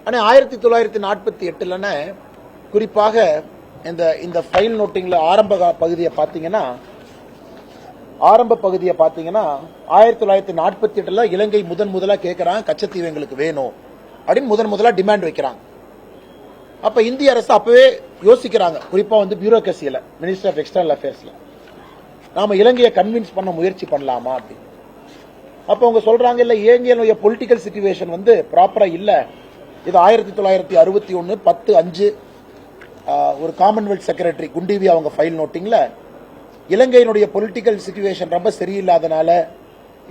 ஆனால் 1948 குறிப்பாக இந்த ஃபைல் நோட்டிங்ல ஆரம்ப பகுதியை பார்த்தீங்கன்னா 1948 இலங்கை முதலா கேட்கறாங்க கச்சத்தீவு எங்களுக்கு வேணும் அப்படின்னு முதலா டிமாண்ட் வைக்கிறாங்க. அப்ப இந்திய அரசு அப்பவே யோசிக்கிறாங்க, குறிப்பா பியூரோக்ரசியில, மினிஸ்டர் ஆஃப் எக்ஸ்டர்னல் அஃபேர்ஸ்ல நாம இலங்கையை கன்வின்ஸ் பண்ண முயற்சி பண்ணலாமா அப்படின்னு. அப்ப அவங்க சொல்றாங்க, இல்ல இலங்கையினுடைய பொலிட்டிக்கல் சிச்சுவேஷன் ப்ராப்பரா இல்ல. இது 1961 10/5 ஒரு காமன்வெல்த் செக்ரட்டரி குண்டிவி அவங்க ஃபைல் நோட்டிங்ல இலங்கையினுடைய பொலிட்டிக்கல் சிச்சுவேஷன் ரொம்ப சரியில்லாதனால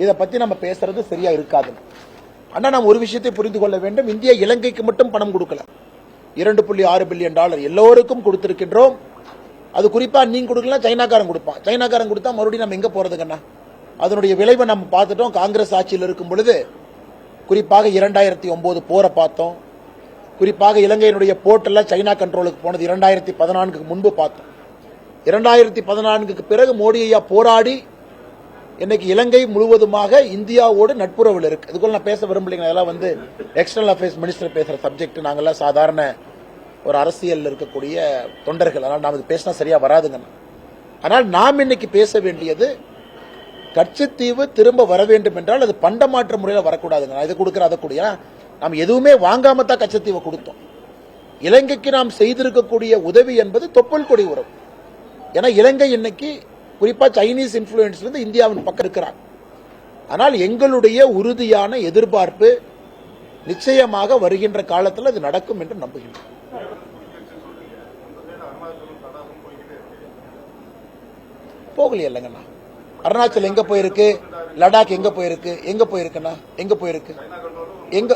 இதை பத்தி நம்ம பேசுறது சரியா இருக்காது. ஆனா நாம் ஒரு விஷயத்தை புரிந்து கொள்ள வேண்டும், இந்தியா இலங்கைக்கு மட்டும் பணம் கொடுக்கல. $2.6 பில்லியன் எல்லோருக்கும் கொடுத்திருக்கின்றோம். அது குறிப்பா நீங்க கொடுக்கலாம், சைனாக்காரன் கொடுப்பான். சைனாக்காரன் கொடுத்தா மறுபடியும் நம்ம எங்க போறதுங்கண்ணா? அதனுடைய விளைவை நம்ம பார்த்துட்டோம். காங்கிரஸ் ஆட்சியில் இருக்கும் பொழுது குறிப்பாக 2009 போரை பார்த்தோம். குறிப்பாக இலங்கையினுடைய போர்ட் எல்லாம் சைனா கண்ட்ரோலுக்கு போனது 2014 முன்பு பார்த்தோம். 2014 பிறகு மோடி ஐயா போராடி இன்னைக்கு இலங்கை முழுவதுமாக இந்தியாவோடு நட்புறவில் இருக்கு. இதுக்குள்ள நான் பேச விரும்பலைங்க, அதெல்லாம் எக்ஸ்டர்னல் அஃபேர்ஸ் மினிஸ்டர் பேசுற சப்ஜெக்ட். நாங்கெல்லாம் சாதாரண ஒரு அரசியல் இருக்கக்கூடிய தொண்டர்கள், அதனால் நாம் இது பேசினா சரியா வராதுங்க. ஆனால் நாம் இன்னைக்கு பேச வேண்டியது, கச்சத்தீவு திரும்ப வர வேண்டும் என்றால் அது பண்டமாற்ற முறையில் வரக்கூடாதுங்க. இதை கொடுக்குற அதை கூடிய நாம் எதுவுமே வாங்காம தான் கச்சத்தீவை கொடுத்தோம். இலங்கைக்கு நாம் செய்திருக்கக்கூடிய உதவி என்பது தொப்புள் கொடி உறவு. ஏன்னா இலங்கை இன்னைக்கு குறிப்பா சைனீஸ் இன்ஃபுளுன்ஸ் இந்தியாவின் பக்கம் இருக்கிறார். ஆனால் எங்களுடைய உறுதியான எதிர்பார்ப்பு நிச்சயமாக வருகின்ற காலத்தில் அது நடக்கும் என்று நம்புகின்றோம். போகலையே இல்லைங்கண்ணா. அருணாச்சல் எங்க போயிருக்கு, லடாக் எங்க போயிருக்கு, எங்க போயிருக்குண்ணா, எங்க போயிருக்கு, எங்க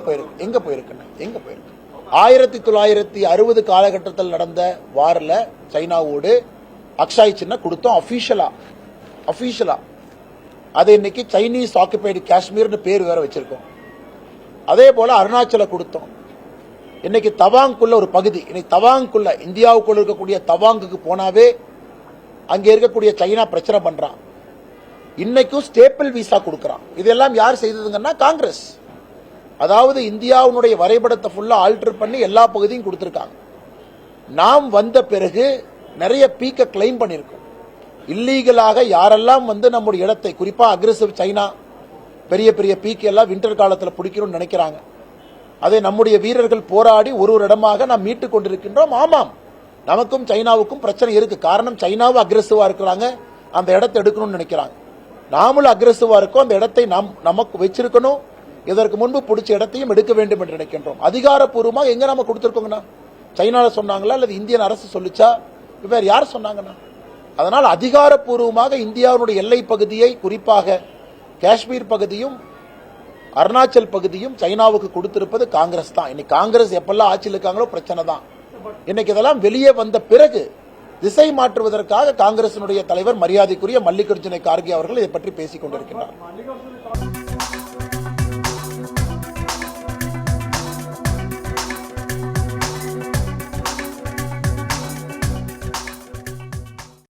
போயிருக்குண்ணா, எங்க போயிருக்கு. 1960 காலகட்டத்தில் நடந்த வார்ல சைனாவோடு அக்ஷாய் சின்ன கொடுத்தோம் அபிஷியலா. அது இன்னைக்கு சைனீஸ் ஆக்குபைடு காஷ்மீர்னு பேர் வேற வச்சிருக்கோம். அதே போல அருணாச்சல கொடுத்தோம். இன்னைக்கு தவாங்குள்ள ஒரு பகுதி, இன்னைக்கு தவாங்குள்ள இந்தியாவுக்குள்ள இருக்கக்கூடிய தவாங்குக்கு போனாவே அங்க இருக்கக்கூடிய சைனா பிரச்சனை பண்றான். இன்னைக்கும் ஸ்டேப்பிள் விசா கொடுக்கறான். இதெல்லாம் யார் செய்ததுங்கன்னா காங்கிரஸ். அதாவது இந்தியாவுடைய வரைபடத்தை ஃபுல்லா ஆல்டர் பண்ணி எல்லா பகுதியும் கொடுத்திருக்காங்க. நாம் வந்த பிறகு நிறைய பீக்க கிளைம் பண்ணிருக்கோம். இல்லீகலாக யாரெல்லாம் நம்முடைய இடத்தை, குறிப்பா அக்ரெசிவ் சைனா பெரிய பெரிய பீக் எல்லாம் வின்டர் காலத்தில் பிடிக்கணும்னு நினைக்கிறாங்க. அதை நம்முடைய வீரர்கள் போராடி ஒரு இடமாக நாம் மீட்டுக் கொண்டிருக்கின்றோம். ஆமாம், நமக்கும் சைனாவுக்கும் பிரச்சனை இருக்கு. காரணம், சைனாவும் அக்ரெசிவா இருக்கிறாங்க, அந்த இடத்தை எடுக்கணும்னு நினைக்கிறாங்க. நாமளும் அக்ரெசிவா இருக்கோம், அந்த இடத்தை நாம் நமக்கு வச்சிருக்கணும். இதற்கு முன்பு பிடிச்ச இடத்தையும் எடுக்க வேண்டும் என்று நினைக்கின்றோம். அதிகாரப்பூர்வமாக எங்க நாம கொடுத்திருக்கோங்கண்ணா? சைனால சொன்னாங்களா அல்லது இந்தியன் அரசு சொல்லிச்சா? வேற யார் சொன்னாங்கண்ணா? அதனால் அதிகாரப்பூர்வமாக இந்தியாவுடைய எல்லை பகுதியை, குறிப்பாக காஷ்மீர் பகுதியும் அருணாச்சல் பகுதியும் சைனாவுக்கு கொடுத்திருப்பது காங்கிரஸ் தான். இன்னைக்கு காங்கிரஸ் எப்பெல்லாம் ஆட்சியில் இருக்காங்களோ பிரச்சனை தான். இன்னைக்கு இதெல்லாம் வெளியே வந்த பிறகு திசை மாற்றுவதற்காக காங்கிரசினுடைய தலைவர் மரியாதைக்குரிய மல்லிகார்ஜுன கார்கே அவர்கள் இதை பற்றி பேசிக் கொண்டிருக்கிறார்.